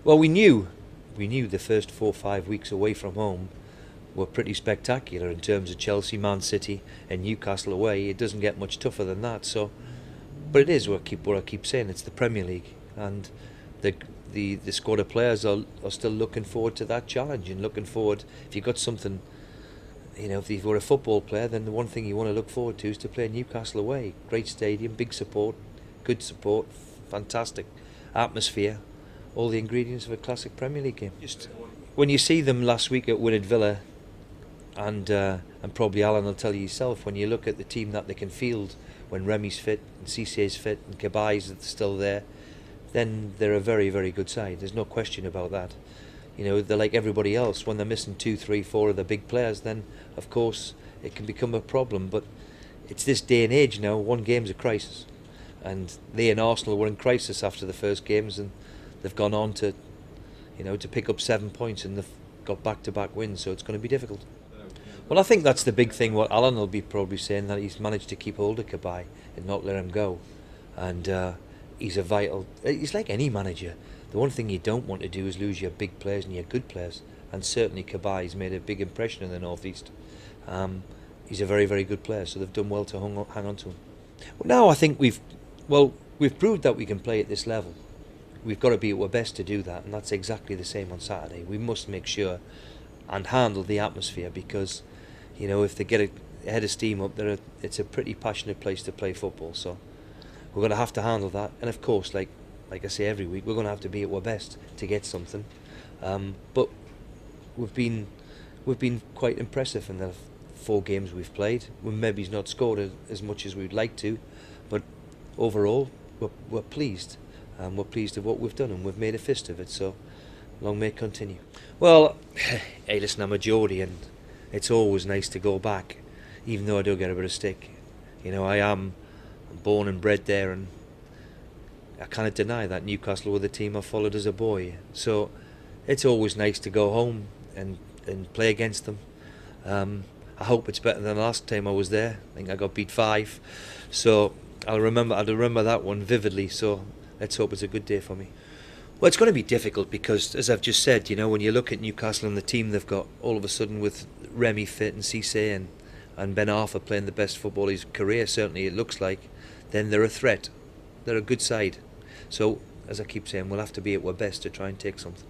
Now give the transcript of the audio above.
Well, we knew the first 4 or 5 weeks away from home were pretty spectacular in terms of Chelsea, Man City, and Newcastle away. It doesn't get much tougher than that. So, but it is what I keep saying. It's the Premier League, and the the squad of players are still looking forward to that challenge and looking forward. If you've got something, if you were a football player, then the one thing you want to look forward to is to play Newcastle away. Great stadium, big support, good support, fantastic atmosphere, all the ingredients of a classic Premier League game. Just when you see them last week at Winnet Villa, and probably Alan will tell you yourself, when you look at the team that they can field when Remy's fit and Cissé's fit and Kabai's still there, then they're a very, very good side. There's no question about that. They're like everybody else. When they're missing 2, 3, 4 of the big players, then of course it can become a problem. But it's this day and age now. One game's a crisis, and they and Arsenal were in crisis after the first games, and they've gone on to pick up 7 points, and they've got back-to-back wins. So it's going to be difficult. Well, I think that's the big thing. What Alan will be probably saying, that he's managed to keep hold of Cabaye and not let him go, and he's a vital. He's like any manager. The one thing you don't want to do is lose your big players and your good players, and certainly Cabaye's made a big impression in the North East. He's a very, very good player, so they've done well to hang on to him. Well, now I think we've proved that we can play at this level. We've got to be at our best to do that, and that's exactly the same on Saturday. We must make sure and handle the atmosphere, because if they get a head of steam up there, it's a pretty passionate place to play football. So we're going to have to handle that, and of course, like I say every week, we're going to have to be at our best to get something. But we've been quite impressive in the 4 games we've played. We maybe not scored as much as we'd like to, but overall we're pleased. We're pleased with what we've done, and we've made a fist of it. So long may it continue. Well, hey, listen, I'm a Geordie, and it's always nice to go back, even though I do get a bit of stick. I'm born and bred there, and I can't deny that Newcastle were the team I followed as a boy. So it's always nice to go home and play against them. I hope it's better than the last time I was there. I think I got beat 5. So I'll remember that one vividly. So let's hope it's a good day for me. Well, it's going to be difficult because, as I've just said, when you look at Newcastle and the team they've got, all of a sudden with Remy fit and Cissé and Ben Arthur playing the best football of his career, certainly it looks like, then they're a threat. They're a good side. So, as I keep saying, we'll have to be at our best to try and take something.